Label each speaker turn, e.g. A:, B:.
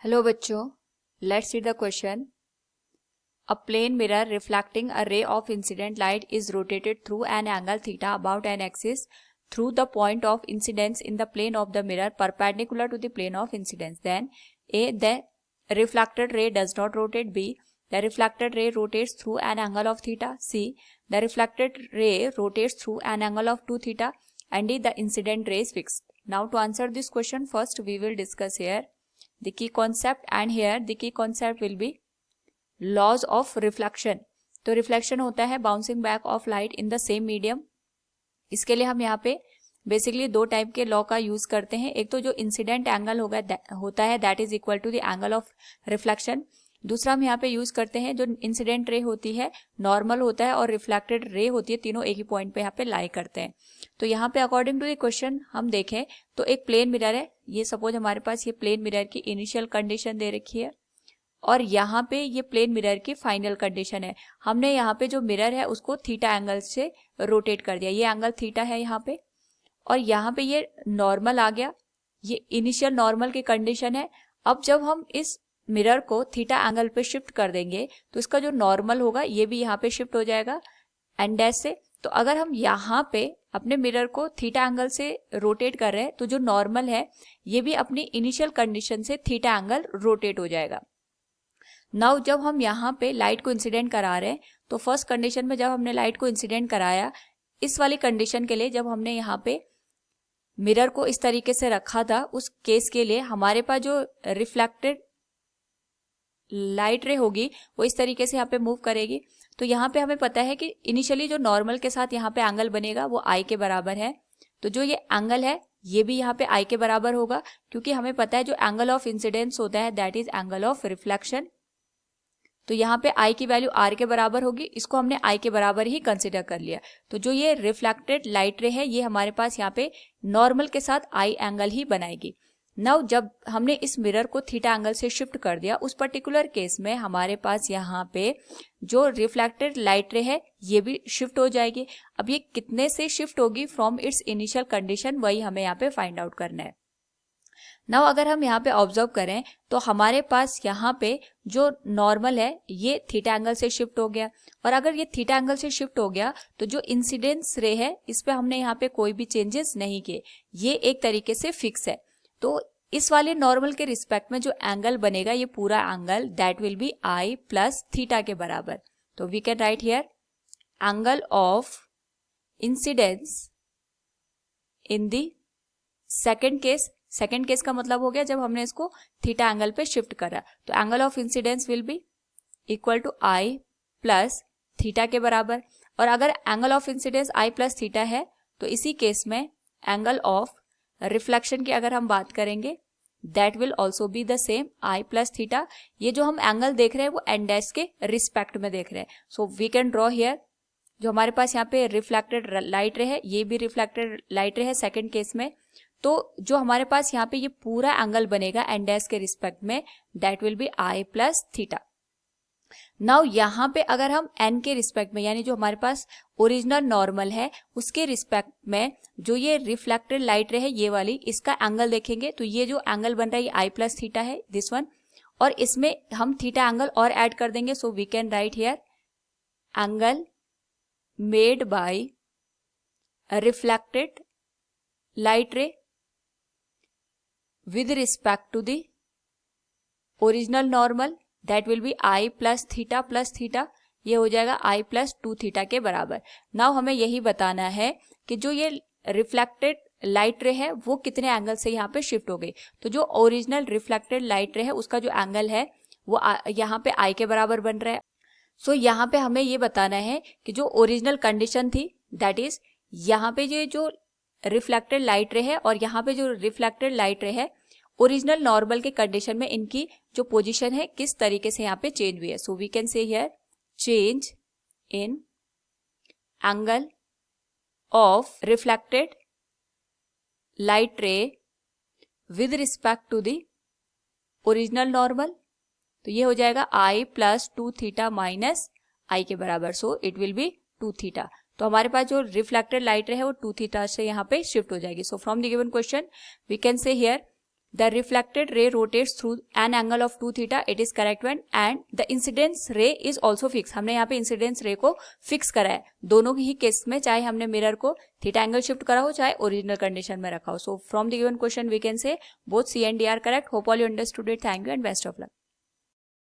A: Hello बच्चों, let's see the question. A plane mirror reflecting a ray of incident light is rotated through an angle theta about an axis through the point of incidence in the plane of the mirror perpendicular to the plane of incidence. Then A. The reflected ray does not rotate. B. The reflected ray rotates through an angle of theta. C. The reflected ray rotates through an angle of 2 theta. And D. The incident ray is fixed. Now to answer this question, first we will discuss here the key concept, and here the key concept will be laws of reflection. तो reflection होता है bouncing back of light in the same medium. इसके लिए हम यहाँ पे basically दो type के लॉ का यूज करते हैं. एक तो जो इंसिडेंट एंगल होता है that is equal to the angle of reflection. दूसरा हम यहाँ पे यूज करते हैं जो इंसिडेंट रे होती है, नॉर्मल होता है और रिफ्लेक्टेड रे होती है, तीनों एक ही पॉइंट पे यहाँ पे लाई करते हैं. तो यहाँ पे अकॉर्डिंग टू द क्वेश्चन हम देखें तो एक प्लेन मिरर है. ये सपोज हमारे पास ये प्लेन मिरर की इनिशियल कंडीशन दे रखी है और यहाँ पे ये प्लेन मिरर की फाइनल कंडीशन है. हमने यहाँ पे जो मिरर है उसको थीटा एंगल से रोटेट कर दिया. ये एंगल थीटा है यहाँ पे और यहाँ पे ये नॉर्मल आ गया. ये इनिशियल नॉर्मल की कंडीशन है. अब जब हम इस मिरर को थीटा एंगल पे शिफ्ट कर देंगे तो इसका जो नॉर्मल होगा ये भी यहाँ पे शिफ्ट हो जाएगा एंड डैश से. तो अगर हम यहाँ पे अपने मिरर को थीटा एंगल से रोटेट कर रहे हैं तो जो नॉर्मल है ये भी अपनी इनिशियल कंडीशन से थीटा एंगल रोटेट हो जाएगा. नाउ जब हम यहाँ पे लाइट को इंसिडेंट करा रहे हैं तो फर्स्ट कंडीशन में जब हमने लाइट को इंसिडेंट कराया, इस वाली कंडीशन के लिए जब हमने यहाँ पे मिरर को इस तरीके से रखा था, उस केस के लिए हमारे पास जो रिफ्लेक्टेड लाइट रे होगी वो इस तरीके से यहाँ पे मूव करेगी. तो यहाँ पे हमें पता है कि इनिशियली जो नॉर्मल के साथ यहाँ पे एंगल बनेगा वो आई के बराबर है. तो जो ये एंगल है ये भी यहाँ पे आई के बराबर होगा क्योंकि हमें पता है जो एंगल ऑफ इंसिडेंस होता है that is angle of reflection. तो यहाँ पे आई की वैल्यू आर के बराबर होगी. इसको हमने आई के बराबर ही कंसिडर कर लिया. तो जो ये रिफ्लेक्टेड लाइट रे है ये हमारे पास यहाँ पे नॉर्मल के साथ आई एंगल ही बनाएगी. नाउ जब हमने इस मिरर को थीटा एंगल से शिफ्ट कर दिया उस पर्टिकुलर केस में हमारे पास यहाँ पे जो रिफ्लेक्टेड लाइट रे है ये भी शिफ्ट हो जाएगी. अब ये कितने से शिफ्ट होगी फ्रॉम इट्स इनिशियल कंडीशन, वही हमें यहाँ पे फाइंड आउट करना है. नाउ अगर हम यहाँ पे ऑब्जर्व करें तो हमारे पास यहाँ पे जो नॉर्मल है ये थीटा एंगल से शिफ्ट हो गया. और अगर ये थीटा एंगल से शिफ्ट हो गया तो जो इंसिडेंस रे है इस पे हमने यहाँ पे कोई भी चेंजेस नहीं किए, ये एक तरीके से फिक्स है. तो इस वाले नॉर्मल के रिस्पेक्ट में जो एंगल बनेगा ये पूरा angle that will be I plus theta के बराबर. तो we can write here angle of incidence in the second case. Second case का मतलब हो गया जब हमने इसको थीटा एंगल पे शिफ्ट करा. तो angle of incidence will be equal to I plus theta के बराबर. और अगर angle of incidence I plus theta है तो इसी केस में एंगल ऑफ रिफ्लेक्शन की अगर हम बात करेंगे that will also be the same I plus theta. ये जो हम एंगल देख रहे हैं वो एन डैश के रिस्पेक्ट में देख रहे हैं. So we can draw here जो हमारे पास यहाँ पे रिफ्लेक्टेड लाइट रे है ये भी रिफ्लेक्टेड लाइट रे है सेकेंड केस में. तो जो हमारे पास यहाँ पे ये पूरा एंगल बनेगा एन डैश के रिस्पेक्ट में that will be I plus theta. Now यहाँ पे अगर हम एन के रिस्पेक्ट में यानी जो हमारे पास ओरिजिनल नॉर्मल है उसके रिस्पेक्ट में जो ये रिफ्लेक्टेड लाइट रे है ये वाली, इसका एंगल देखेंगे तो ये जो एंगल बन रहा है ये आई प्लस थीटा है दिस वन. और इसमें हम थीटा एंगल और ऐड कर देंगे. So we can write here angle made by reflected light ray with respect to the original normal that will be I plus theta ये हो जाएगा I plus 2 थीटा के बराबर. नाउ हमें यही बताना है कि जो ये रिफ्लेक्टेड लाइट रे है वो कितने एंगल से यहाँ पे शिफ्ट हो गई. तो जो ओरिजिनल रिफ्लेक्टेड लाइट रे है उसका जो एंगल है वो यहाँ पे I के बराबर बन रहा है. सो यहाँ पे हमें ये बताना है कि जो ओरिजिनल कंडीशन थी दैट इज यहाँ पे ये जो रिफ्लेक्टेड लाइट रे है और यहाँ पे जो रिफ्लेक्टेड लाइट रे है ओरिजिनल नॉर्मल के कंडीशन में इनकी जो पोजीशन है किस तरीके से यहाँ पे चेंज हुई है. So we can say here change in angle of reflected light ray with respect to the original normal. तो ये हो जाएगा I plus 2 theta minus I के बराबर. So it will be 2 theta. तो हमारे पास जो रिफ्लेक्टेड लाइट रे है वो 2 थीटा से यहाँ पे शिफ्ट हो जाएगी. So from the given question we can say here the reflected ray rotates through an angle of 2 theta, it is correct one, and the incidence ray is also fix, हमने यहाँ पे incidence रे को fix करा है दोनों ही case में, चाहे हमने मिरर को थीटा एंगल शिफ्ट करा हो चाहे ओरिजिनल कंडीशन में रखा हो. So from the given question we can say both C and D are correct. Hope all you understood it. Thank you and best of luck.